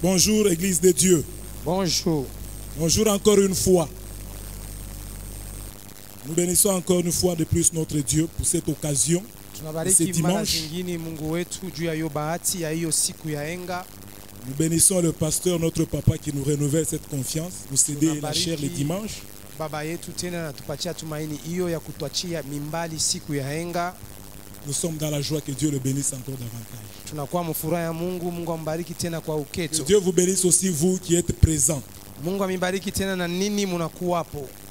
Bonjour Église de Dieu. Bonjour. Bonjour encore une fois. Nous bénissons encore une fois de plus notre Dieu pour cette occasion. Ce dimanche. Nous bénissons le pasteur, notre papa qui nous renouvelle cette confiance. Nous céder la chair les dimanches. Nous sommes dans la joie, que Dieu le bénisse encore davantage. Que Dieu vous bénisse aussi, vous qui êtes présents.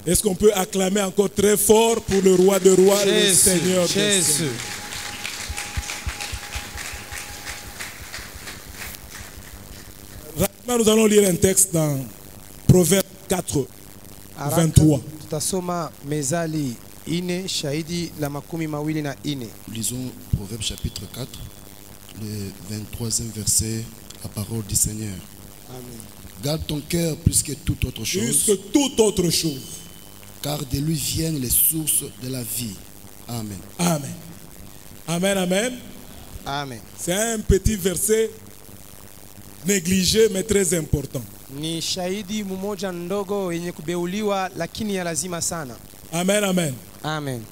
Est-ce qu'on peut acclamer encore très fort pour le roi des rois, le Seigneur des Seigneurs? Rapidement, nous allons lire un texte dans Proverbe 4, 23. Lisons Proverbe chapitre 4, le 23e verset, la parole du Seigneur. Amen. Garde ton cœur plus que toute autre chose. Plus que toute autre chose. Car de lui viennent les sources de la vie. Amen. Amen. Amen, amen. Amen. C'est un petit verset négligé mais très important. Ni shahidi mmoja ndogo yenye kubeuliwa lakini ya lazima sana. Amen, amen. Amen.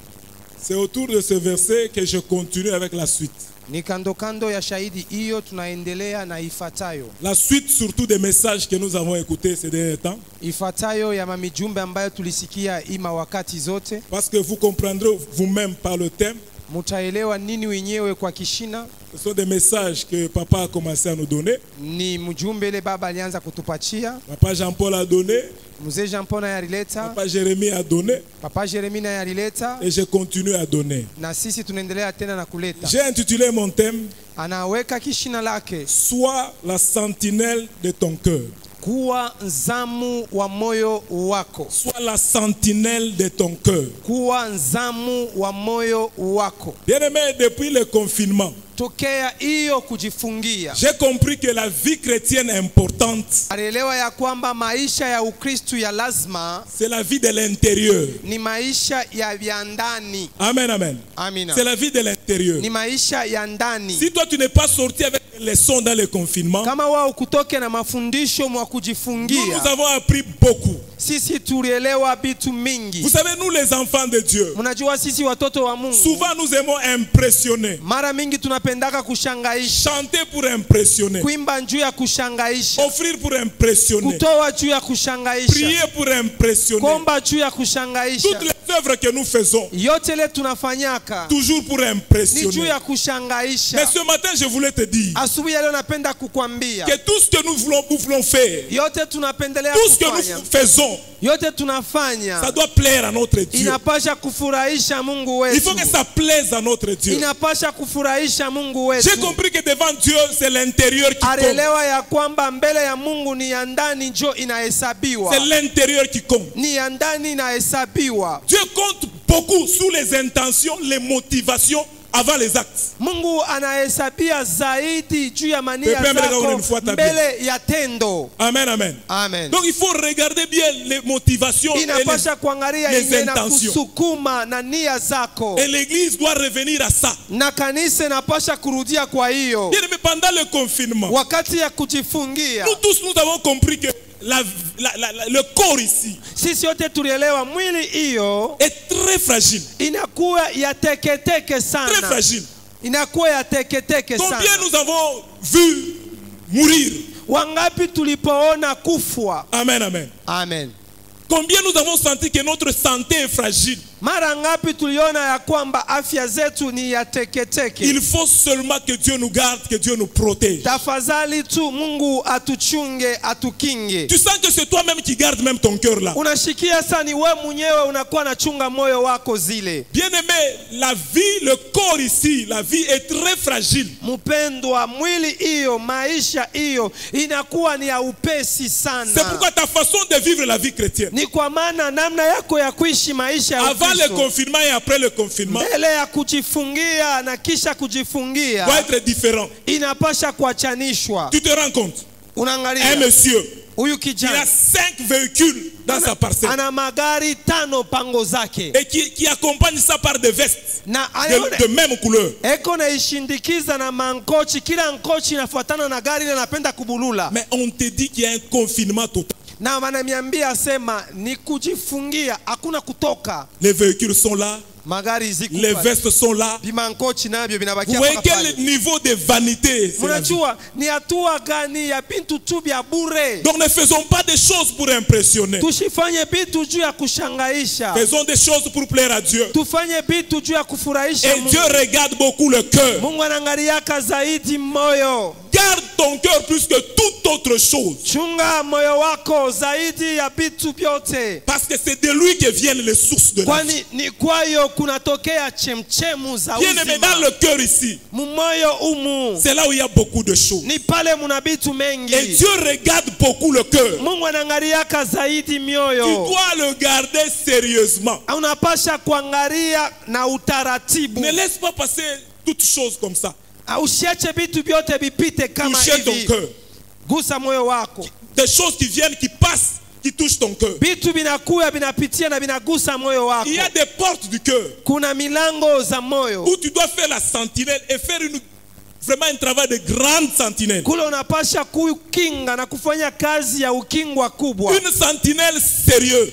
C'est autour de ce verset que je continue avec la suite. Ni kando kando ya shahidi hiyo tunaendelea na ifatayo. La suite surtout des messages que nous avons écoutés ces derniers temps. Ifatayo ya mamijumbe ambayo tulisikia ima wakati zote. Parce que vous comprendrez vous-même par le thème. Mutaelewa nini wenyewe kwa kishina. Ce sont des messages que papa a commencé à nous donner. Ni mjumbe ile baba alianza kutupatia. Papa Jean-Paul a donné. Mzee Jean-Paul na yarileta. Papa Jérémie a donné. Papa Jérémie na yarileta. Et je continue à donner. Na sisi tunaendelea tena na kuleta. J'ai intitulé mon thème. Anaweka kishina lake. Sois la sentinelle de ton cœur. Kuwa nzamu wa moyo wako. Sois la sentinelle de ton cœur. Kuwa nzamu wa moyo wako. Bien-aimé, depuis le confinement, tokea hiyo kujifungia, j'ai compris que la vie chrétienne est importante. Alielewa ya kwamba maisha ya Ukristo ya lazima, c'est la vie de l'intérieur. Ni maisha ya ndani. Amen, amen. Amina. C'est la vie de l'intérieur. Ni maisha ya ndani. Si toi tu n'es pas sorti avec les leçons dans le confinement, kama wao kutoke na mafundisho mwa kujifungia, nous avons appris beaucoup. Sisi tulielewa vitu mingi. Vous savez, nous les enfants de Dieu, mnajua sisi watoto wa Mungu, souvent nous aimons impressionner. Mara mingi tunapendaka kushangaisha. Chanter pour impressionner. Kuimba juu ya kushangaisha. Offrir pour impressionner. Kutoa juu ya kushangaisha. Prier pour impressionner. Kuomba juu ya kushangaisha. Toutes les œuvres que nous faisons, yote le tunafanyaka, toujours pour impressionner. Ni juu ya kushangaisha. Mais ce matin je voulais te dire, asubuhi leo napenda kukwambia, que tout ce que nous voulons faire, yote tunapendelea tout ce que kufanya, nous faisons, yote tunafanya, ça doit plaire à notre Dieu. Inapasha kufurahisha Mungu wetu. Il faut que ça plaise à notre Dieu. Inapasha kufurahisha Mungu wetu. J'ai compris que devant Dieu c'est l'intérieur qui compte. Alielewa ya kwamba mbele ya Mungu ni ya ndani njo inahesabiwa. C'est l'intérieur qui compte. Ni ya ndani inahesabiwa. Dieu compte beaucoup sur les intentions, les motivations avant les actes. Mungu anahesabia zaidi juu ya mania zako mbele ya tendo. Amen, amen. Amen. Donc il faut regarder bien les motivations et les intentions. Na nia zako. Et l'église doit revenir à ça. Na kanisa inapasha kurudia kwa hiyo. Bien, mais pendant le confinement, wakati ya kujifungia, nous tous nous avons compris que le corps ici, sisi yote tulielewa mwili hiyo est très fragile. Inakuwa ya teketeke sana. Très fragile. Inakuwa ya teketeke sana. Combien nous avons vu mourir? Wangapi tulipoona kufwa? Amen, amen. Amen. Combien nous avons senti que notre santé est fragile? Mara ngapi tuliona ya kwamba afya zetu ni ya teketeke? Il faut seulement que Dieu nous garde, que Dieu nous protège. Tafadhali tu Mungu atuchunge, atukinge. Tu sens que c'est toi-même qui garde même ton cœur là. Unashikia sana ni wewe mwenyewe unakuwa nachunga moyo wako zile. Bien-aimé, la vie, le corps ici, la vie est très fragile. Mpendwa, mwili hiyo, maisha hiyo inakuwa ni ya upesi sana. C'est pourquoi ta façon de vivre la vie chrétienne, ni kwa maana namna yako ya kuishi maisha ya avant le confinement et après le confinement, mbele ya kujifungia na kisha kujifungia, doit être différent. Inapasha kuachanishwa. Tu te rends compte? Unaangalia Un monsieur Huyu Il a kijana 5 véhicules dans sa parcelle. ana magari 5 pango zake. Et qui accompagne ça par des vestes Na de même couleur. eko na ishindikiza na mankochi, kila nkochi inafuatana na gari ile anapenda kubulula. Mais on te dit qu'il y a un confinement total. Na wananiambia sema ni kujifungia, hakuna kutoka. Les véhicules sont là, Magari ziko les pale. vestes sont là. Bimankochi nabyo Vous binabakia voyez paka quel pale. niveau de vanité c'est la vie. Mnajua ni hatua gani ya bintu tu bya bure. Donc ne faisons pas des choses pour impressionner. Tusifanye bitu juu ya kushangaisha. Faisons des choses pour plaire à Dieu. Tufanye bitu juu ya kufurahisha Et Mungu. Dieu regarde beaucoup le cœur. Mungu anaangaliaka zaidi moyo. Garde ton cœur plus que toute autre chose. Chunga moyo wako zaidi ya bitu vyote. Parce que c'est de lui que viennent les sources de la vie. Kwani ni kwayo kunatokea chemchemu za Bien aimé, dans uzima. le cœur ici, Mumoyo umu. c'est là où il y a beaucoup de choses. Ni pale muna bitu Et mengi. Dieu regarde beaucoup le cœur. Mungu anaangaliaka zaidi Tu mioyo. dois le garder sérieusement. Unapasha kuangalia na utaratibu. Ne laisse pas passer toutes choses comme ça. Usiache vitu vyote vipite kama Toucher ton hivi. cœur. Gusa moyo wako. Des choses qui viennent, qui passent, qui touchent ton cœur. Vitu vinakuya vinapitia na vinagusa moyo wako. Il y a des portes du cœur Kuna milango za moyo. où tu dois faire la sentinelle et faire vraiment un travail de grande sentinelle. Kule unapasha kukinga na kufanya kazi ya ukingwa kubwa. Une sentinelle sérieuse.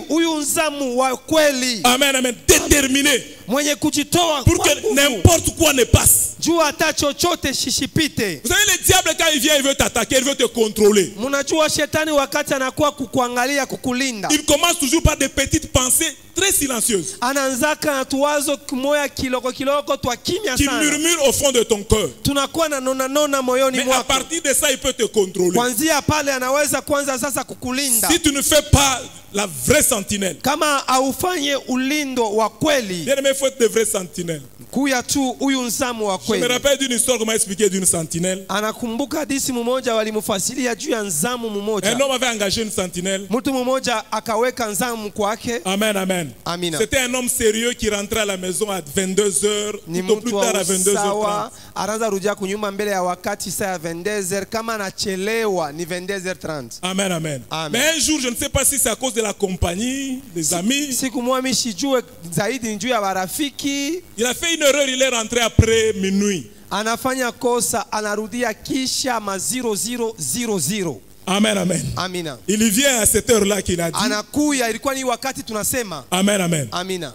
Huyu nzamu wa kweli. Amen, amen. Déterminé Mwenye kujitoa pour kwa que nguvu. n'importe quoi ne passe. Jua hata chochote shishipite. Vous savez, le diable, quand il vient, il veut t'attaquer, il veut te contrôler. Mnajua shetani wakati anakuwa kukuangalia kukulinda. Il commence toujours par des petites pensées très silencieuses Anaanzaka na tuwazo kimoya kiloko kiloko twa kimya qui sana. murmurent au fond de ton cœur. Tunakuwa na nona moyoni Mais à mwako. partir de ça, il peut te contrôler. Kwanzia pale anaweza kwanza sasa kukulinda. Si tu ne fais pas la vraie sentinelle, Kama aufanye ulindo wa kweli, bien aimé, il faut être de vraies sentinelles. kuya tu huyu nzamu wa Je me kweli. rappelle d'une histoire qu'on m'a expliqué d'une sentinelle. Anakumbuka hadithi mmoja walimfasilia juu ya nzamu Un mmoja. homme avait engagé une sentinelle. Mtu mmoja akaweka nzamu kwake. Amen, amen. Amina. C'était un homme sérieux qui rentrait à la maison à 22h, Ni tout au plus mtu tard à wa 22h30. usawa, anaanza rudia kunyuma mbele ya wakati saa ya 22h, kama anachelewa ni 22h30. Amen, amen. Amen. Mais un jour, je ne sais pas si c'est à cause de la compagnie, des amis, Siku moja sijue zaidi juu ya marafiki, il a fait une erreur, il est rentré après minuit. anafanya kosa, anarudia kisha ma 0000. Amen, amen. Amina. Il y vient à cette heure-là qu'il a dit. Anakuya, ilikuwa ni wakati tunasema. Amen, amen. Amina.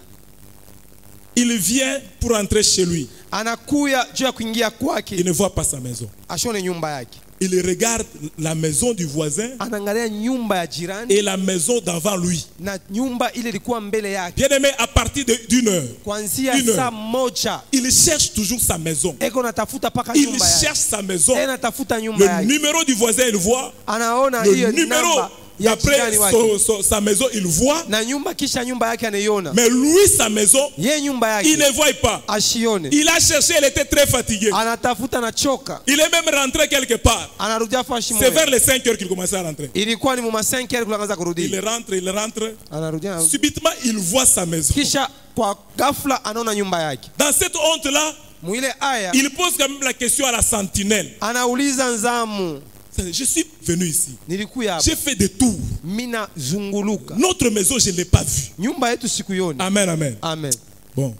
Il vient pour entrer chez lui. Anakuya juu ya kuingia Il kwake, ne voit pas sa maison. ashone nyumba yake. Il regarde la maison du voisin Anaangalia nyumba ya jirani et la maison d'avant lui. na nyumba ile ilikuwa mbele yake. Bien aimé, à partir d'une heure, Kuanzia Une heure. saa moja il cherche toujours sa maison. eko natafuta paka Il nyumba yake. cherche sa maison. Natafuta nyumba Le yake. numéro du voisin, il voit. Anaona Le hiyo numéro namba ya après jirani wake. sa maison, il voit. Na nyumba kisha nyumba yake anaiona. Mais lui, sa maison, Ye nyumba il yake ne voit pas. ashione. Il a cherché, il était très fatigué. Anatafuta na choka. Il est même rentré quelque part. Anarudia fashi C'est vers moja. les 5 heures qu'il commençait à rentrer. Ilikuwa ni muma 5 kulangaza Il kurudi. rentre. Anarudia na Subitement, il voit sa maison. kisha kwa ghafla anaona nyumba yake. Dans cette honte-là, Mwile aya il pose quand même la question à la sentinelle. anauliza nzamu, Je suis venu ici. nilikuya hapa J'ai fait des tours. mina zunguluka. Notre maison, je ne l'ai pas vue. Nyumba yetu sikuyoni. Amen, amen. Amen. Bon,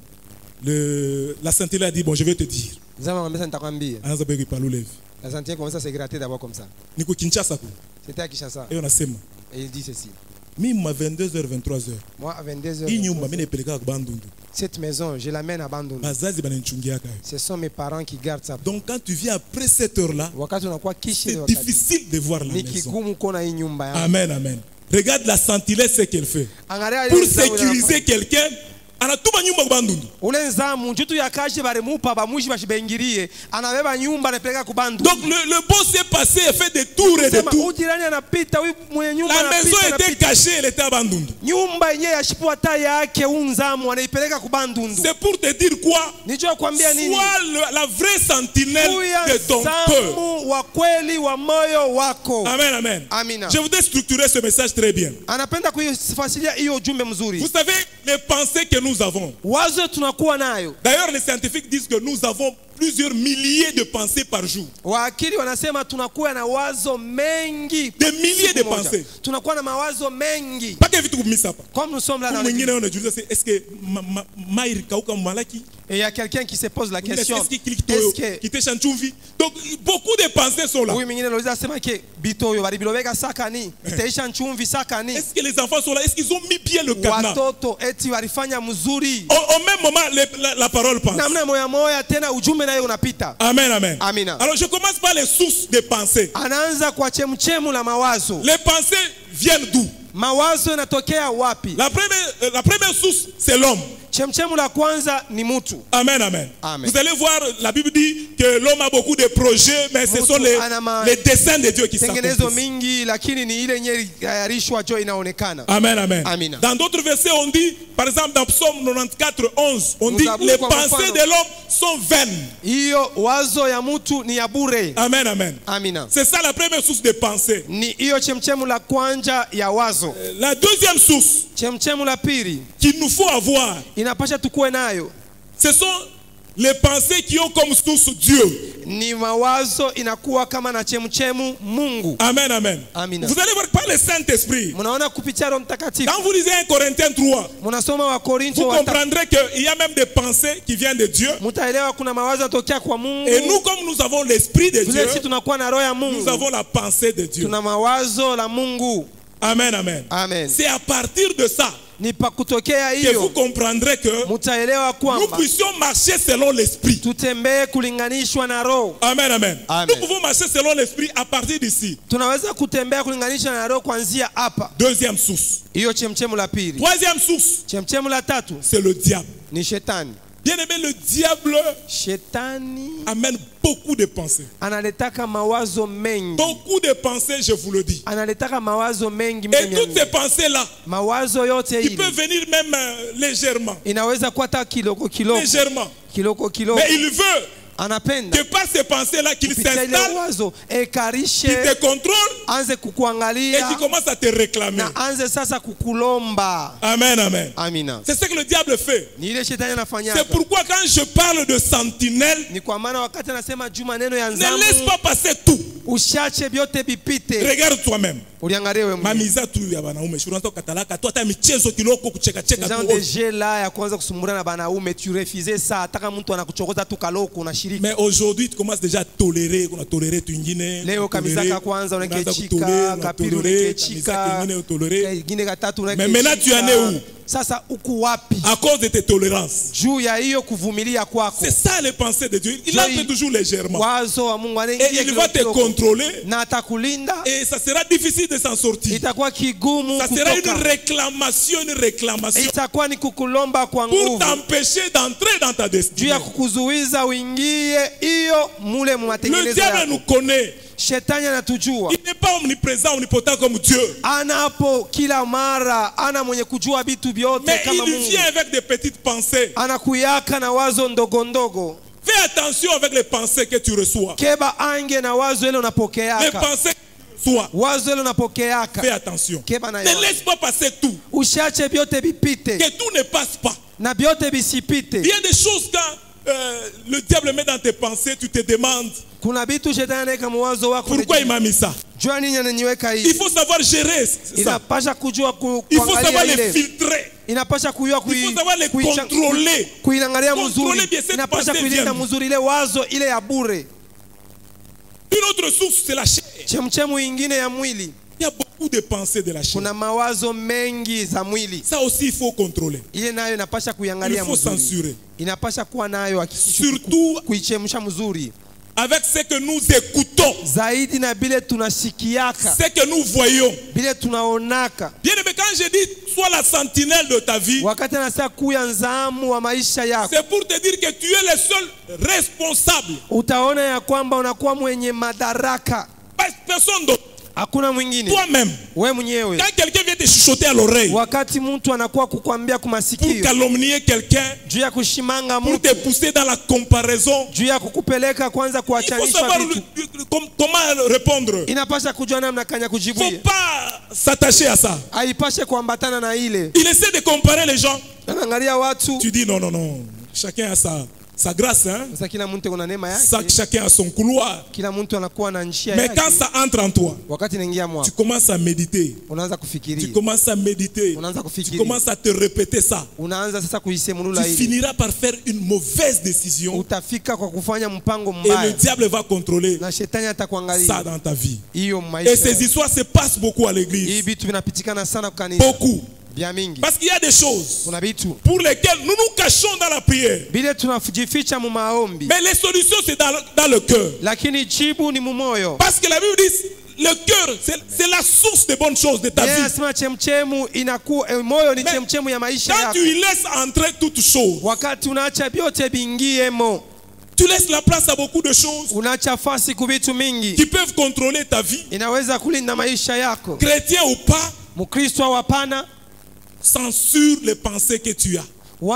la sentinelle a dit, bon, je vais te dire. Nzamu amesema nitakwambia. Anazabeki palulevi. La sentinelle commence à se gratter d'abord comme ça. Niko Kinshasa ku. C'était à Kinshasa. Et on a sema. Et il dit ceci. Mimi ma 22h 23h. Moi à 22h. Hii nyumba mimi napeleka kwa Bandundu. Cette maison, je l'amène à Bandundu. Bazazi bananichungia kayo. Ce sont mes parents qui gardent ça. Donc quand tu viens après cette heure-là, Wakati unakuwa kishi c'est difficile de voir la ni maison. kigumu kuona hii nyumba yangu. Amen, amen. Regarde la sentinelle ce qu'elle fait. Angalia Pour ile nzamu sécuriser quelqu'un, anatuma nyumba kwa Bandundu. ule nzamu njutu yakaje barimupa bamwishi bashibengirie anabeba nyumba anapeleka ku Bandundu. Donc le boss est passé et fait des tours et des Sema tours. ujirani anapita huyu mwenye nyumba La maison anapita, était anapita. cachée, elle était à Bandundu. Nyumba yenyewe yashipua taa yake unzamu anaipeleka ku Bandundu. C'est pour te dire quoi? Nicho kuambia nini? Sois la vraie sentinelle Kuya de ton cœur. nzamu wa kweli wa moyo wako. Amen, amen. Amina. Je voudrais structurer ce message très bien. Anapenda kuifasilia hiyo ujumbe mzuri. Vous savez, les pensées que nous avons. Wazo tunakuwa nayo. D'ailleurs, les scientifiques disent que nous avons plusieurs milliers de pensées par jour. Waakili wanasema tunakuwa na wazo mengi. Des milliers de pensées. Tunakuwa na mawazo mengi. Pas que vitu kumisa hapa. Comme nous sommes là dans l'église. Est-ce que maïr kauka malaki? Et il y a quelqu'un qui se pose la question. Est-ce que donc beaucoup de pensées sont là. Oui, est-ce que les enfants sont là? Est-ce qu'ils ont mis bien le cadenas? Au même moment, la parole passe. Amen, amen. Alors je commence par les sources des pensées. Les pensées viennent d'où? La première source, c'est l'homme. Amen, amen. Vous allez voir, la Bible dit que l'homme a beaucoup de projets, mais ce sont les desseins de Dieu qui s'accomplissent. Amen, amen. Dans d'autres versets, on dit, par exemple dans Psaume 94, 11, on dit les pensées de l'homme sont vaines. Amen, amen. C'est ça la première source de pensée. La deuxième source qu'il nous faut avoir, ce sont les pensées qui ont comme source Dieu. Amen, amen. Vous allez voir par le Saint-Esprit. Quand vous lisez 1 Corinthiens 3, vous comprendrez qu'il y a même des pensées qui viennent de Dieu. Et nous, comme nous avons l'Esprit de Dieu, nous avons la pensée de Dieu. Amen, amen. C'est à partir de ça que vous comprendrez que nous puissions marcher selon l'esprit. Amen, amen. Nous pouvons marcher selon l'esprit à partir d'ici. Deuxième source. Troisième source, c'est le diable. Bien aimé, le diable amène beaucoup de pensées. Beaucoup de pensées, je vous le dis. Et toutes ces pensées-là, ils peuvent venir même légèrement. Légèrement. Mais il veut que par ces pensées-là qu'il s'installe, qu'il te contrôle et qu'il commence à te réclamer. Amen, amen. C'est ce que le diable fait. C'est pourquoi quand je parle de sentinelle, ne laisse pas passer tout. Regarde toi-même. Ils ont déjà là ya kwanza kusumbura na banaume, tu refusais ça, taka mtu anakuchokoza tu kaloko unashiriki. Mais aujourd'hui tu commences déjà à tolérer, on a toléré tu ingine. Leo kamizaka kwanza unakechika, kapili unakechika, ingine gatatu unakechika. Mais maintenant tu en es où? Sasa uku wapi? À cause de tes tolérances. Juu ya hiyo kuvumilia kwako. C'est ça les pensées de Dieu. Il entre toujours légèrement. Wazo wa Mungu et il va te contrôler. Na atakulinda. Et ça sera difficile de s'en sortir. Itakuwa kigumu kutoka. Ça sera une réclamation. Itakuwa ni kukulomba kwa nguvu. Pour t'empêcher d'entrer dans ta destinée. Juu ya kukuzuiza uingie hiyo mule mu matengenezo. Le diable nous connaît. Shetani anatujua. Il n'est pas omniprésent, omnipotent comme Dieu. Anapo kila mara, ana mwenye kujua vitu vyote kama Mungu. Mais il vient avec des petites pensées. Anakuyaka na wazo ndogo ndogo. Fais attention avec les pensées que tu reçois. Keba ange na wazo ile unapokeaka. Les pensées que tu reçois. Wazo ile unapokeaka. Fais attention. Keba na ne laisse pas passer tout. Usiache vyote vipite. Que tout ne passe pas. Na vyote visipite. Il y a des choses quand le diable met dans tes pensées, tu te demandes pourquoi il m'a mis ça. Il faut savoir gérer ça. Il faut savoir les filtrer. Il faut savoir les contrôler. Contrôler bien cette pensée vient. Une autre source, c'est la chair. Il y a beaucoup de pensées de la chair. Ça aussi, il faut contrôler. Il faut censurer. Surtout avec ce que nous écoutons, ce que nous voyons. Bien aimé, quand je dis sois la sentinelle de ta vie, c'est pour te dire que tu es le seul responsable. Personne d'autre. Toi-même, quand quelqu'un vient te chuchoter à l'oreille pour calomnier quelqu'un, pour te pousser dans la comparaison, il faut savoir comment répondre. Il ne faut pas s'attacher à ça. Il essaie de comparer les gens. Tu dis non, chacun a Sa grâce, hein? Ça, chacun a son couloir. Mais quand ça entre en toi, tu commences à méditer. Tu commences à méditer. Tu commences à te répéter ça. Tu finiras par faire une mauvaise décision. Et le diable va contrôler ça dans ta vie. Et ces histoires se passent beaucoup à l'église. Beaucoup. Parce qu'il y a des choses pour lesquelles nous nous cachons dans la prière. Mais les solutions, c'est dans le cœur. Parce que la Bible dit, le cœur, c'est la source des bonnes choses de ta vie. Mais quand tu y laisses entrer toutes choses, tu laisses la place à beaucoup de choses qui peuvent contrôler ta vie. Chrétien ou pas, censure les pensées que tu as. Le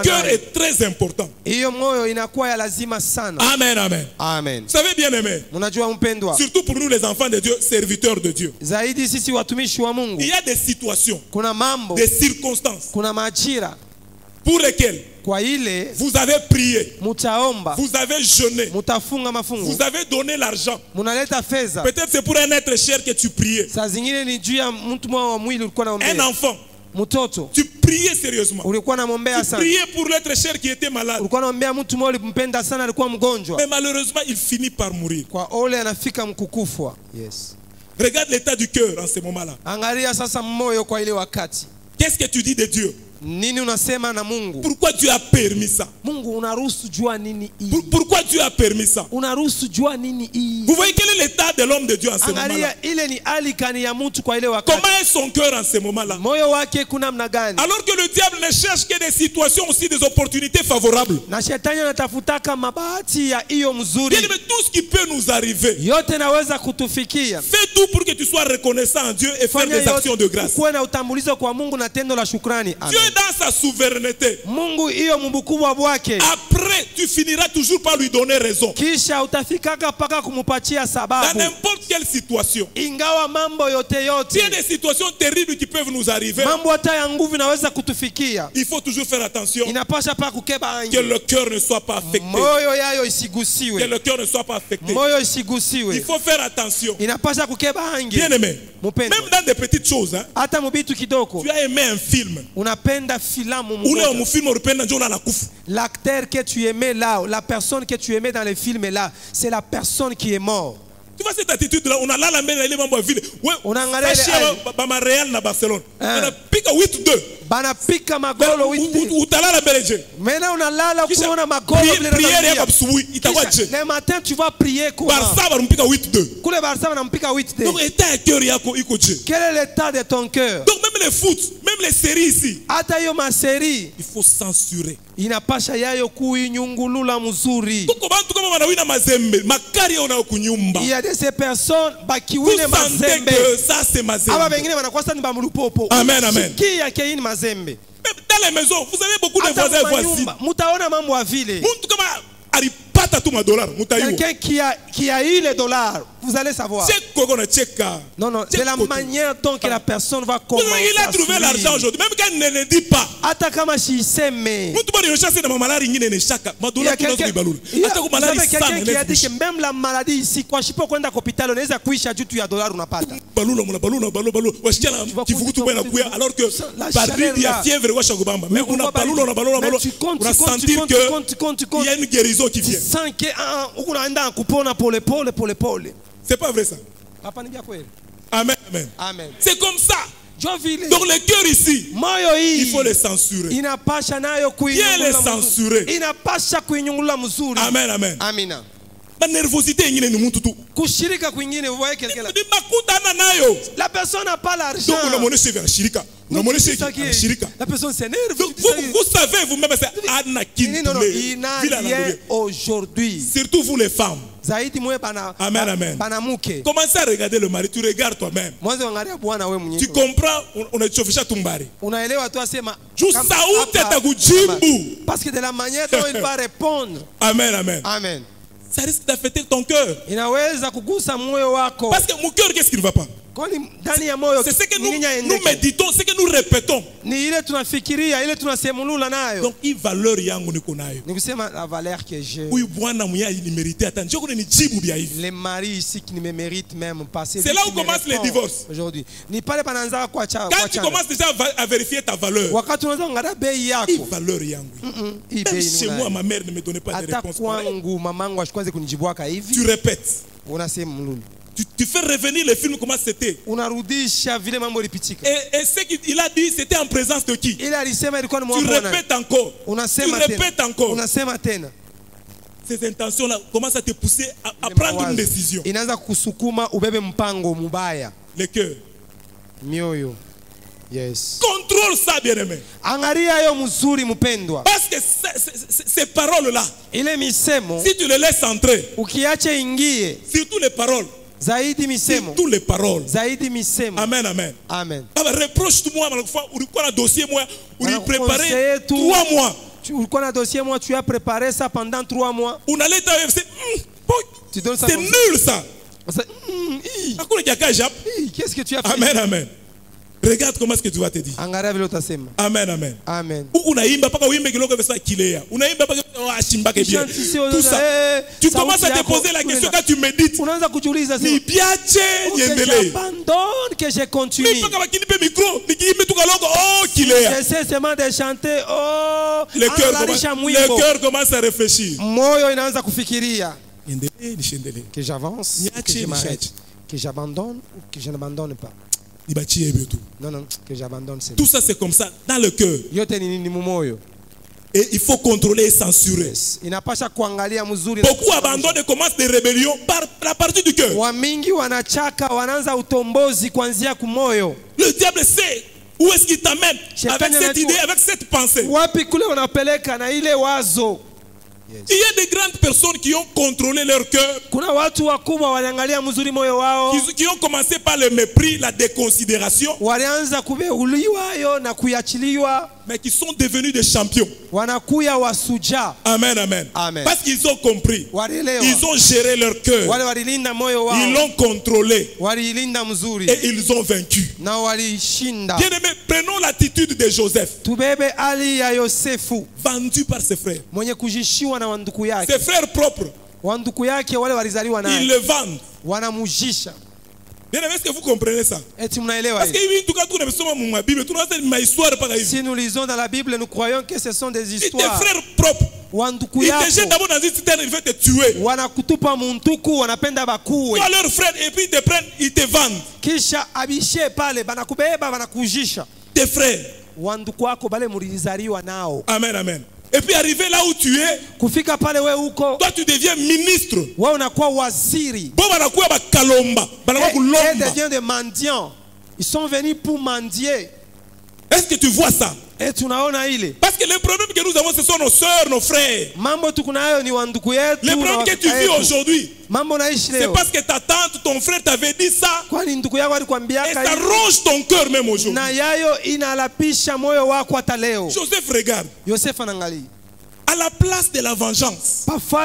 cœur est très important. Amen, amen. Amen. Vous savez, bien aimé, surtout pour nous les enfants de Dieu, serviteurs de Dieu, il y a des situations, des circonstances pour lesquelles vous avez prié, vous avez jeûné, vous avez donné l'argent. Peut-être c'est pour un être cher que tu priais. Un enfant, tu priais sérieusement. Tu priais pour l'être cher qui était malade. Mais malheureusement, il finit par mourir. Regarde l'état du cœur en ce moment-là. Qu'est-ce que tu dis de Dieu? Pourquoi Dieu a permis ça? Pourquoi Dieu a permis ça? Vous voyez quel est l'état de l'homme de Dieu en ce moment-là? Comment est son cœur en ce moment-là? Alors que le diable ne cherche que des situations aussi, des opportunités favorables. Bien, mais tout ce qui peut nous arriver, fais tout pour que tu sois reconnaissant à Dieu et faire des actions de grâce. Dieu dans sa souveraineté. Après, tu finiras toujours par lui donner raison. Dans n'importe quelle situation. Il y a des situations terribles qui peuvent nous arriver. Il faut toujours faire attention que le cœur ne soit pas affecté. Que le cœur ne soit pas affecté. Il faut faire attention. Bien aimé, même dans des petites choses, hein, tu as aimé un film. L'acteur que tu aimais là, la personne que tu aimais dans le film là, c'est la personne qui est morte. Tu vois cette attitude-là, on a là la même ville. On a un Real na Barcelone. On a piqué 8-2. Banapika magolo 8-2. Maintenant on a là kuna magolo. Le matin tu vas prier quoi? Barça va mpika 8-2. Kule Barça va mpika 8-2. Donc état de cœur yako iko je. Quel est l'état de ton cœur? Donc même les foot, même les séries ici. Hata yo ma série. Il faut censurer. Inapasha yayo kuinyungulula mzuri. Il y a ces personnes qui wine mazembe. Aba bengine banakwasa ni bamulupopo. Amen, amen. Qui a qui mazembe? Dans les maisons, vous avez beaucoup de voisins voisins. Mutaona mambo ya vile. Quelqu'un qui a eu les dollars, vous allez savoir. Non, non, c'est la manière dont que la personne va commencer. Il a trouvé l'argent aujourd'hui, même quand il ne le dit pas. Il y a quelqu'un qui a dit que même la maladie ici, quoi, je peux prendre à l'hôpital, on est à coucher du tout, il y a dollars, on n'a pas. Alors que il y a fièvre, mais on a senti qu'il y a une guérison qui vient. C'est pas vrai ça? Amen, amen. Amen. C'est comme ça. Donc le cœur ici, il faut le censurer. Bien le censurer. Amen, amen. Amina. La nervosité est une mututu. Kushirika kwingine, vous voyez quelqu'un là. La personne n'a pas l'argent. Donc on a monnaie chez Shirika. On a monnaie chez Shirika. La personne s'énerve. Vous savez vous-même c'est Anna Kintoumé. Il n'a rien aujourd'hui. Surtout vous les femmes. Amen, amen. Commencez à regarder le mari, tu regardes toi-même. Tu comprends, on est chauffé tumbari. Parce que de la manière dont il va répondre. Amen, amen. Amen. Ça risque d'affecter ton cœur. Parce que mon cœur, qu'est-ce qui ne va pas? C'est ce que nous méditons, ce que nous répétons. Donc, il valeur yangu niko nayo. La valeur que j'ai. Les maris ici qui ne me méritent même pas. C'est là où commencent les divorces. Aujourd'hui. Quand tu commences déjà à vérifier ta valeur. Il valeur yangu. Même chez moi, ma mère ne me donnait pas de réponse. Tu répètes. Tu fais revenir les films comment c'était. Et ce qu'il a dit, c'était en présence de qui? Tu répètes encore. Tu répètes encore. Ces intentions-là commencent à te pousser à prendre une décision. Le cœur. Yes. Contrôle ça, bien-aimé. Parce que ces paroles-là, si tu les laisses entrer, surtout les paroles, surtout les paroles. Amen, amen. Amen. Reproche-moi, un dossier, moi, où il préparait 3 mois. Tu as préparé ça pendant 3 mois. C'est nul ça. Qu'est-ce que tu as fait? Amen, amen. Regarde comment est-ce que tu vas te dire. Amen, amen. Amen. Tout ça. Tu commences à te poser la question quand tu médites. Que j'ai continué. J'essaie seulement de chanter. Le cœur commence à réfléchir. Que j'avance, que je m'arrête, que j'abandonne ou que je n'abandonne pas. Non, que j'abandonne. Tout ça c'est comme ça dans le cœur. Et il faut contrôler et censurer. Beaucoup abandonnent et commencent des rébellions par la partie du cœur. Le diable sait où est-ce qu'il t'amène avec cette idée, avec cette pensée. Il y a des grandes personnes qui ont contrôlé leur cœur, qui ont commencé par le mépris, la déconsidération, mais qui sont devenus des champions. Amen, amen. Parce qu'ils ont compris. Ils ont géré leur cœur. Ils l'ont contrôlé. Et ils ont vaincu. Bien-aimés, prenons l'attitude de Joseph. Vendu par ses frères. Ses frères propres. Ils le vendent. Bien aimé, est-ce que vous comprenez ça? Parce que si nous lisons dans la Bible, nous croyons que ce sont des histoires. Tes frères propres. Ils te jettent d'abord dans une citerne, ils veulent te tuer. Toi, leurs frères, et puis ils te prennent, ils te vendent. Tes frères. Amen, amen. Et puis arrivé là où tu es, toi tu deviens ministre. Et devient des mendiants. Ils sont venus pour mendier. Est-ce que tu vois ça? Parce que le problème que nous avons, ce sont nos sœurs, nos frères. Le problème que tu vis aujourd'hui, c'est parce que ta tante, ton frère t'avait dit ça. Et ça ronge ton cœur même aujourd'hui. Joseph, regarde. À la place de la vengeance. Parce que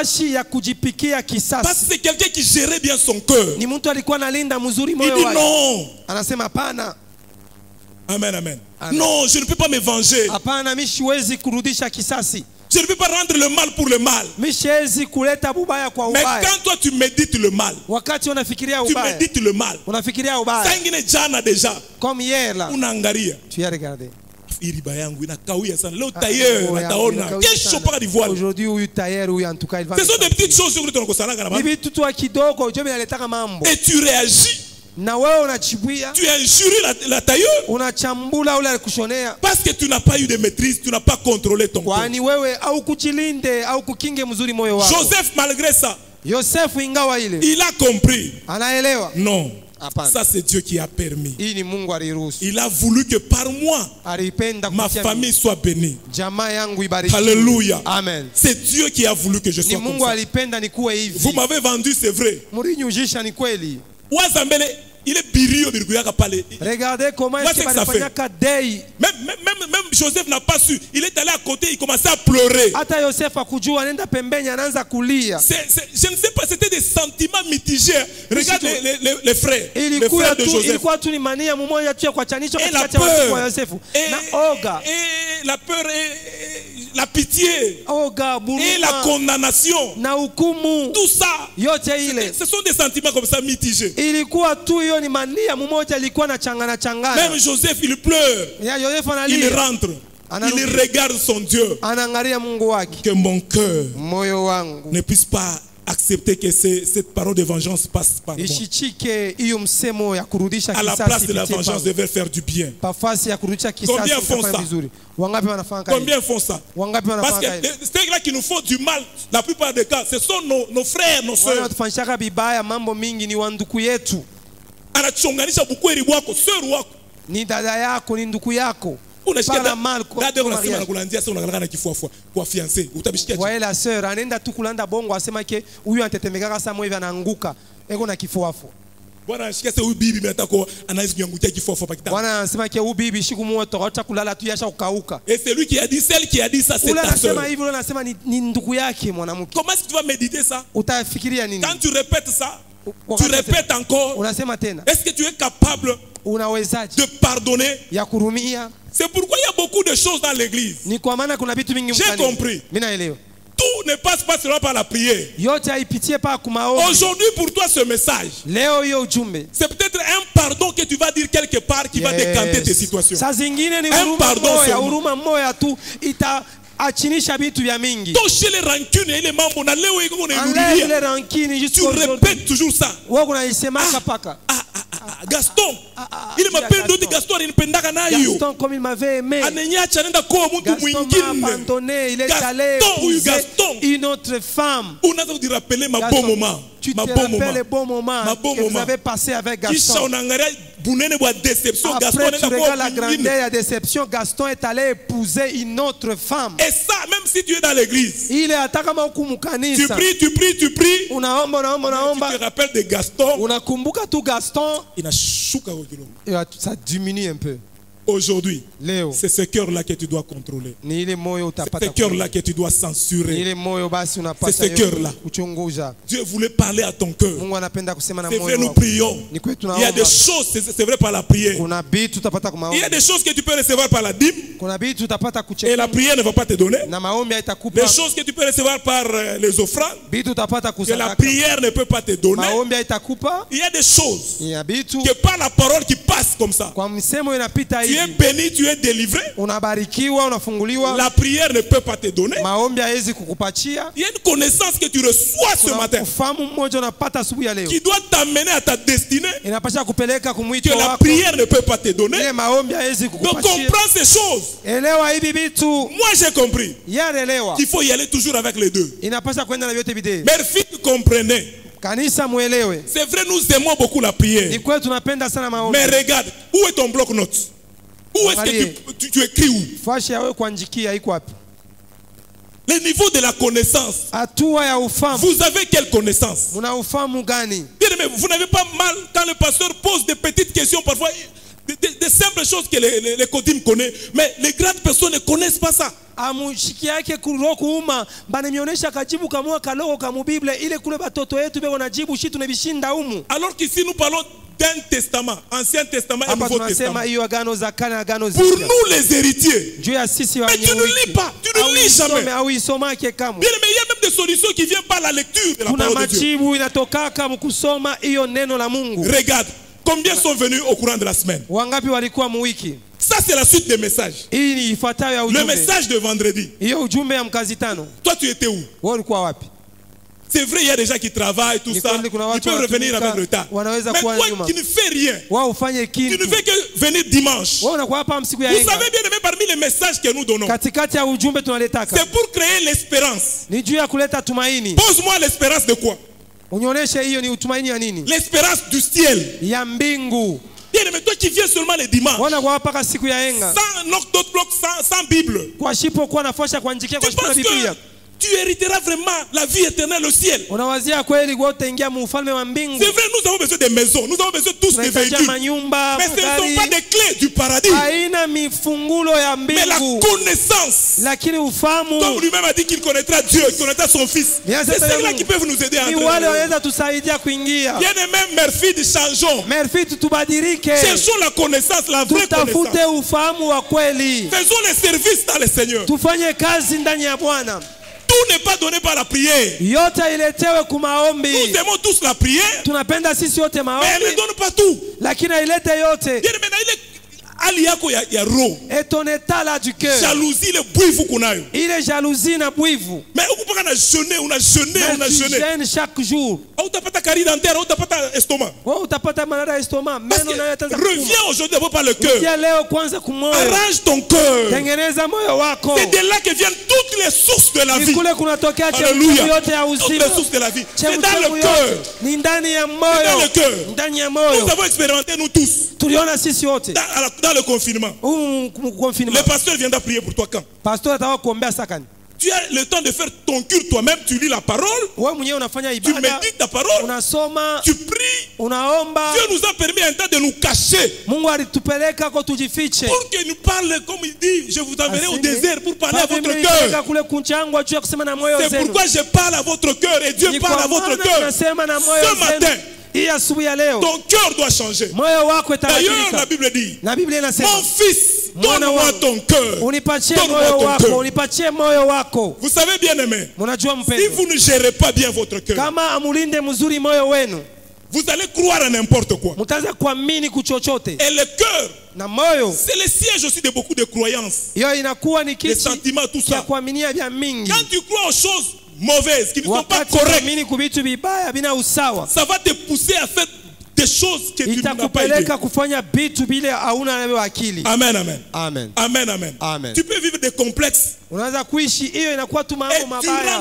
c'est quelqu'un qui gérait bien son cœur. Il dit non. Amen, amen. Non, je ne peux pas me venger. Je ne peux pas rendre le mal pour le mal. Mais quand toi tu médites le mal, tu médites le mal. Comme hier là, tu as regardé. Aujourd'hui, ce sont des petites choses sur lesquelles et tu réagis. Tu injures la tailleuse parce que tu n'as pas eu de maîtrise, tu n'as pas contrôlé ton cœur. Joseph, malgré ça, il a compris. Non. Ça c'est Dieu qui a permis. Il a voulu que par moi ma famille soit bénie. Alléluia. Amen. C'est Dieu qui a voulu que je sois comme ça. Vous m'avez vendu, c'est vrai. Il est birio. Regardez comment est-ce que même Joseph n'a pas su. Il est allé à côté, il commençait à pleurer. Hata Yosef akujua anaenda pembeni anaanza kulia. Je ne sais pas, c'était des sentiments mitigés. Regarde les frères. Les frères de Joseph. Ilikuwa tu ni mania mmoja tu ya kuachanisha katikati ya Yosefu. Na oga. Et la peur et la pitié. Oga, buruma. Et la condamnation. Na hukumu. Tout ça. Yote ile. Ce sont des sentiments comme ça mitigés. Ilikuwa tu hiyo ni mania mmoja alikuwa na changana. Même Joseph, il pleure. Il rentre. Il regarde son Dieu. Que mon cœur ne puisse pas accepter que cette parole de vengeance passe par moi. À la place de la vengeance, devait faire du bien. Combien font ça? Combien font ça? Parce que c'est là qui nous font du mal. La plupart des cas, ce sont nos frères, nos soeurs. Anachonganisha bukweli wako, sœur wako. Ni dada yako, ni ndugu yako. Unasikia mal kwa unasema nakulandia sasa unakalaka na kifuafua kwa fiancé. Utabishikia. Kwa la sœur anaenda tu kulanda bongo asema ke huyu antetemeka kama hivi anaanguka. Eko na kifuafua. Bwana anashikia sasa huyu bibi mnataka anaweza kunyangukia kifuafua pa kitanda. Bwana anasema ke huyu bibi shiku moto acha kulala tu yasha kukauka. Et c'est lui qui a dit, celle qui a dit ça c'est ta sœur. Anasema hivi anasema ni ndugu yake mwanamke. Comment est-ce que tu vas méditer ça? Utafikiria nini? Quand tu répètes ça, tu répètes encore. Unasema tena. Est-ce que tu es capable de pardonner? Ya kurumia. C'est pourquoi il y a beaucoup de choses dans l'église. Ni kwa maana kuna vitu vingi mkanisa. J'ai compris. Mimi naelewa. Tout ne passe pas seulement par la prière. Yote haipitie pa kumaombi. Aujourd'hui pour toi ce message. Leo hiyo ujumbe. C'est peut-être un pardon que tu vas dire quelque part qui va décanter tes situations. Saa zingine ni huruma moja tu ita achinisha vitu vya mingi. Toshe les rancunes ile mambo na leo iko unairudia. Les rancunes juste tu répètes toujours ça. Wewe unaisema paka. Gaston, il m'appelle d'autres Gaston, il n'ipendaka nayo. Gaston comme il m'avait aimé. Anenyacha nenda kwa mtu mwingine. Abandonné, il est allé Gaston, une autre femme. Unaweza kudirappeler ma bon moment. Tu te rappelles les bons moments que vous avez passé avec Gaston. Après tu regardes la grandeur et la déception, Gaston est allé épouser une autre femme. Et ça, même si tu es dans l'église, il est atakama ukumukanisa. Tu pries. Unaomba. Tu te rappelles de Gaston. Unakumbuka tu Gaston. Ça diminue un peu. Aujourd'hui, c'est ce cœur-là que tu dois contrôler. C'est ce cœur-là que tu dois censurer. C'est ce cœur-là. Dieu voulait parler à ton cœur. C'est vrai, nous prions. Il y a des choses, c'est vrai par la prière. Il y a des choses que tu peux recevoir par la dîme. Et la prière ne va pas te donner. Des choses que tu peux recevoir par les offrandes. Que la prière ne peut pas te donner. Il y a des choses que par la parole qui passe comme ça. Tu es béni, tu es délivré. La prière ne peut pas te donner. Il y a une connaissance que tu reçois ce matin qui doit t'amener à ta destinée que la prière ne peut pas te donner. Donc comprends ces choses. Moi j'ai compris qu'il faut y aller toujours avec les deux. Merci, comprenez. C'est vrai, nous aimons beaucoup la prière. Mais regarde, où est ton bloc-notes? Où est-ce que tu écris où? Le niveau de la connaissance. Vous avez quelle connaissance? Vous n'avez pas mal quand le pasteur pose des petites questions, parfois des simples choses que les Kodim connaissent, mais les grandes personnes ne connaissent pas ça. Alors qu'ici nous parlons d'un testament, ancien testament et nouveau testament. Pour nous les héritiers. Mais tu ne lis pas, tu ne lis jamais. Bien, mais il y a même des solutions qui viennent par la lecture de la parole de Dieu. Regarde, combien sont venus au courant de la semaine? Ça c'est la suite des messages. Le message de vendredi. Toi tu étais où? C'est vrai, il y a des gens qui travaillent, tout ça. Ils peuvent revenir avec le temps. Mais toi qui ne fais rien, tu ne fais que venir dimanche. Vous savez bien aimé, parmi les messages que nous donnons, c'est pour créer l'espérance. Pose-moi l'espérance de quoi? L'espérance du ciel. Bien, mais toi qui viens seulement les dimanches, sans note d'autres blocs, sans Bible, tu penses que tu hériteras vraiment la vie éternelle au ciel. C'est vrai, nous avons besoin de maisons, nous avons besoin tous de véhicules. Mais ce ne sont pas des clés du paradis. Mais la connaissance. Comme lui-même a dit qu'il connaîtra Dieu, qu'il connaîtra son Fils. C'est ceux-là qui peuvent nous aider à entrer. Bien-aimé, Murphy, changeons. Cherchons la connaissance, la vraie connaissance. Faisons les services dans le Seigneur. Tout n'est pas donné par la prière. Nous aimons tous la prière, mais elle ne donne pas tout. hali yako ya roho, et ton état là du cœur, jalousie ile bwivu kunayo, ile jalousie na bwivu, mais ukupaka na jeûner, on a jeûné chaque jour, au utapata carie dentaire, au utapata estomac, au utapata malada estomac, meno na yataanza. Reviens aujourd'hui d'abord par le cœur. Leo kwanza kumoyo. Arrange ton cœur. Tengeneza moyo wako. C'est de là que viennent toutes les sources de la vie. Kule kunatokea chemchemi yote ya uzima. Toutes les sources de la vie. C'est dans le cœur. Ni ndani ya moyo. Dans le cœur. Ndani ya moyo. Nous avons expérimenté nous tous. Tuliona sisi wote. Dans le confinement. Le pasteur viendra prier pour toi quand? Pasteur atawa kuombea sakani. Tu as le temps de faire ton culte toi-même, tu lis la parole, tu médites ta parole, tu pries. Dieu nous a permis un temps de nous cacher pour qu'il nous parle comme il dit, je vous enverrai au désert pour parler à votre cœur. C'est pourquoi je parle à votre cœur et Dieu parle à votre cœur. Ce matin, ton cœur doit changer. D'ailleurs, la Bible dit, mon fils, donne-moi ton cœur. Vous savez bien aimé, si vous ne gérez pas bien votre cœur, vous allez croire à n'importe quoi. Et le cœur, c'est le siège aussi de beaucoup de croyances, des sentiments, tout ça. Quand tu crois aux choses mauvaises, qui ne sont pas correctes, ça va te pousser à faire des choses que tu n'as pas idée. Amen, amen. Amen. Amen, amen. Amen. Tu peux vivre des complexes et durant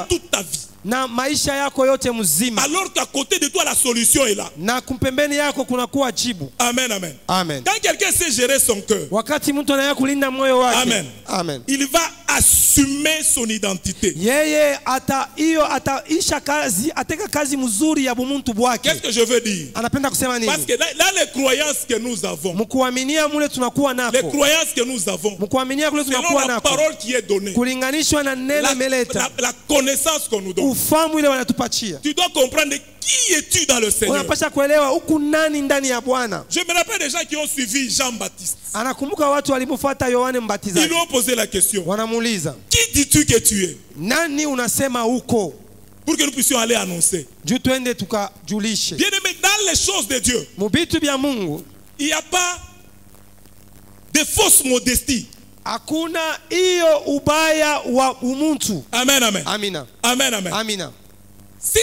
toute ta vie. Na maisha yako yote mzima, alors qu'à côté de toi la solution est là. Na kumpembeni yako kuna kuwa jibu. Amen, amen. Amen. Quand quelqu'un sait gérer son cœur, wakati mtu anaya kulinda moyo wake, amen, amen, il va assumer son identité. Yeye ataisha kazi, ateka kazi mzuri ya bumuntu bwake. Qu'est-ce que je veux dire? Anapenda kusema nini? Parce que dans les croyances que nous avons, mkuaminia mule tunakuwa nako, les croyances que nous avons, mkuaminia kule tunakuwa nako, la parole qui est donnée, kulinganishwa na neno meleta, la connaissance qu'on nous donne. Tu dois comprendre qui es-tu dans le Seigneur. Je me rappelle des gens qui ont suivi Jean-Baptiste. Ils lui ont posé la question. Qui dis-tu que tu es? Pour que nous puissions aller annoncer. Bien aimé, dans les choses de Dieu, il n'y a pas de fausse modestie. Hakuna iyo ubaya wa umuntu. Amen, amen. Amina. Amen, amen. Amina. Si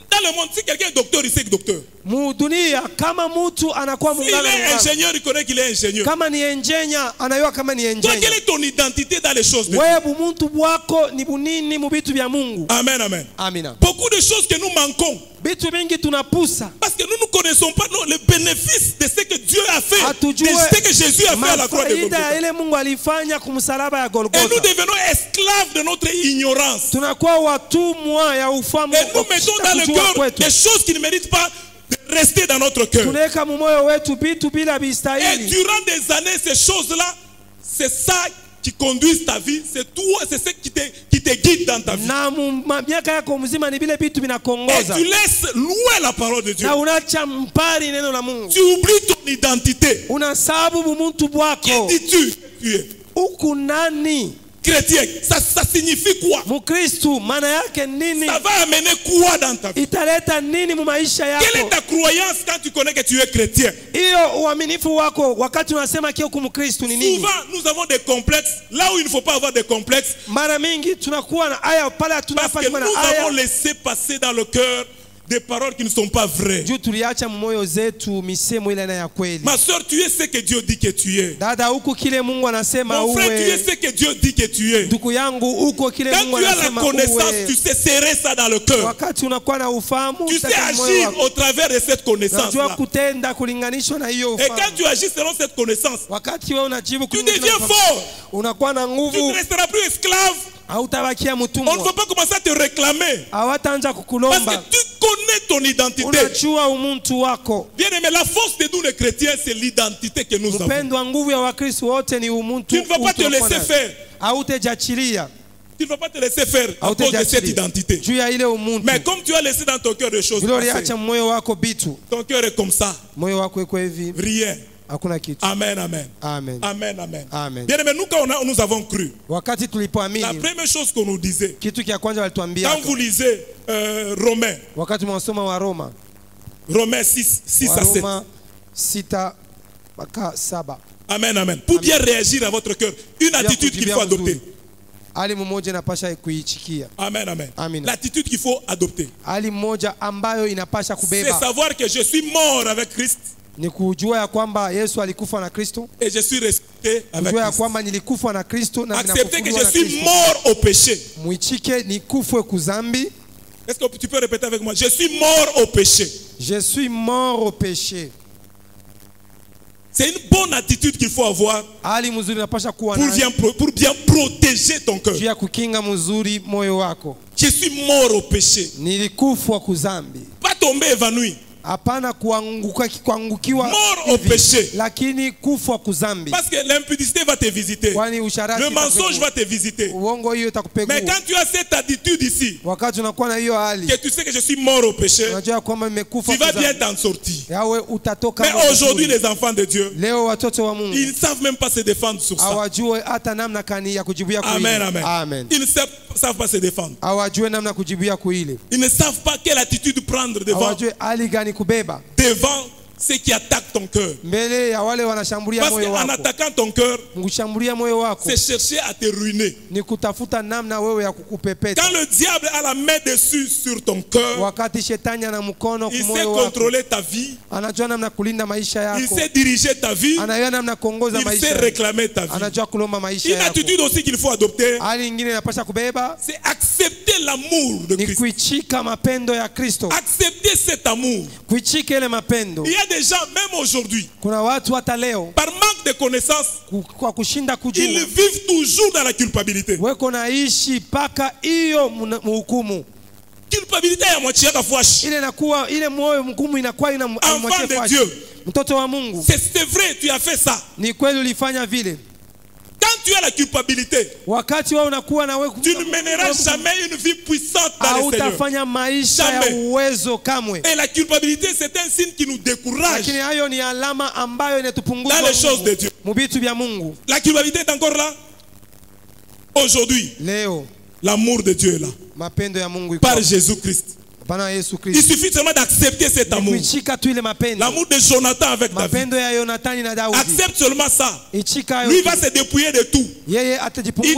dans le monde, si quelqu'un est docteur, il sait que docteur. Mudunia kama mtu anakuwa munganga. S'il est ingénieur, il connaît qu'il est ingénieur. Kama ni engineer, anayua kama ni engineer. Toi, quelle est ton identité dans les choses de Dieu? Wewe bumuntu bwako ni bunini mu bitu bya Mungu. Amen, amen. Amina. Beaucoup de choses que nous manquons. Bitu mingi tunapusa. Parce que nous ne connaissons pas le bénéfice de ce que Dieu a fait, de ce que Jésus a fait à la croix de Golgotha. Et nous devenons esclaves de notre ignorance. Et nous mettons dans le cœur des choses qui ne méritent pas de rester dans notre cœur. Et durant des années, ces choses-là, c'est ça qui conduisent ta vie, c'est toi, c'est ce qui te guide dans ta vie. Et tu laisses loin la parole de Dieu. Tu oublies ton identité. Qui dis-tu que tu es? Chrétien, ça signifie quoi? Ça va amener quoi dans ta vie? Quelle est ta croyance quand tu connais que tu es chrétien? Souvent, nous avons des complexes là où il ne faut pas avoir des complexes. Parce que nous avons laissé passer dans le cœur des paroles qui ne sont pas vraies. Ma soeur, tu es ce que Dieu dit que tu es. Mon frère, tu es ce que Dieu dit que tu es. Quand tu as la connaissance, tu sais serrer ça dans le cœur. Tu sais agir au travers de cette connaissance-là. Et quand tu agis selon cette connaissance, tu deviens fort. Tu ne resteras plus esclave On ne va pas commencer à te réclamer. Parce que tu connais ton identité. Bien aimé, la force de nous les chrétiens, c'est l'identité que nous avons. Tu ne vas pas te laisser faire. Tu ne vas pas te laisser faire à cause de cette identité. Mais comme tu as laissé dans ton cœur des choses passer, ton cœur est comme ça. Rien. Amen, amen. Amen. Amen, amen. Amen. Bien aimé, nous quand nous avons cru, la première chose qu'on nous disait, quand vous lisez Romains, Romains 6 à 7. Amen, amen. Pour bien réagir à votre cœur, une attitude qu'il faut adopter. Amen, amen. L'attitude qu'il faut adopter, c'est savoir que je suis mort avec Christ. Ni kujua ya kwamba Yesu alikufa na Kristo. Et je suis ressuscité avec Kujua ya kwamba nilikufa na Kristo na accepter que je suis mort au péché. Muichike nikufwe kuzambi. Est-ce que tu peux répéter avec moi? Je suis mort au péché. Je suis mort au péché. C'est une bonne attitude qu'il faut avoir pour bien protéger ton cœur. Je suis mort au péché. Pas tomber évanoui. Mort au péché. Parce que l'impudicité va te visiter. Le mensonge va te visiter. Mais quand tu as cette attitude ici, que tu sais que je suis mort au péché, tu vas bien t'en sortir. Mais aujourd'hui, les enfants de Dieu, ils ne savent même pas se défendre sur ça. Amen, amen. Ils ne savent pas se défendre. Ils ne savent pas quelle attitude prendre devant ce qui attaque ton cœur. Parce qu'en attaquant ton cœur, c'est chercher à te ruiner. Quand le diable a la main dessus sur ton cœur, il sait contrôler ta vie, il sait diriger ta vie, il sait réclamer ta vie. Une attitude aussi qu'il faut adopter, c'est accepter l'amour de Christ. Accepter cet amour. Il y a des gens, même aujourd'hui, par manque de connaissances, ils vivent toujours dans la culpabilité. Culpabilité ya moitié ya fwashi. Enfant de Dieu. C'est vrai, tu as fait ça. Quand tu as la culpabilité, tu ne mèneras jamais une vie puissante dans le Seigneur. Jamais. Et la culpabilité, c'est un signe qui nous décourage dans les choses de Dieu. La culpabilité est encore là. Aujourd'hui, l'amour de Dieu est là. Par Jésus-Christ. Il suffit seulement d'accepter cet amour. L'amour de Jonathan avec David. Accepte seulement ça. Lui va se dépouiller de tout. Il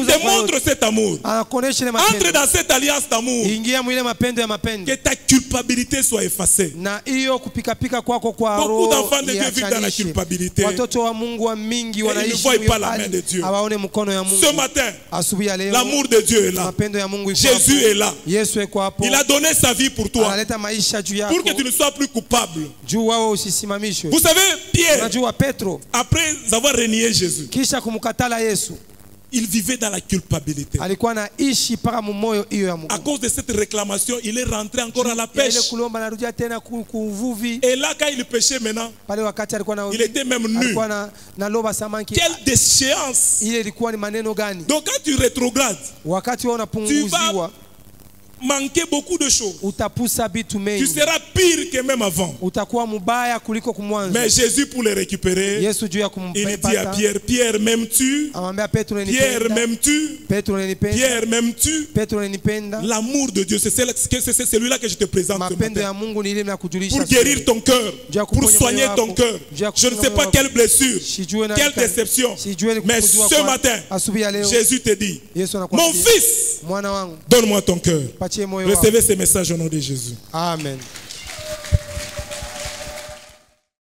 démontre cet amour. Entre dans cette alliance d'amour. Que ta culpabilité soit effacée. Beaucoup d'enfants de Dieu vivent dans la culpabilité. Et ils ne voient pas la main de Dieu. Ce matin, l'amour de Dieu est là. Jésus est là. Il a donné sa vie pour toi, pour que tu ne sois plus coupable. Vous savez, Pierre, après avoir renié Jésus, il vivait dans la culpabilité. À cause de cette réclamation, il est rentré encore à la pêche. Et là, quand il pêchait maintenant, il était même nu. Quelle déchéance! Donc quand tu rétrogrades, tu vas manquer beaucoup de choses. Tu seras pire que même avant. Mais Jésus, pour les récupérer, il dit à Pierre, Pierre m'aimes-tu? Pierre m'aimes-tu? Pierre m'aimes-tu? L'amour de Dieu, c'est celui-là que je te présente ce matin. Pour guérir ton cœur, pour soigner ton cœur. Je ne sais pas quelle blessure, quelle déception, mais ce matin, Jésus te dit, mon fils, donne-moi ton cœur. Recevez ces messages au nom de Jésus. Amen.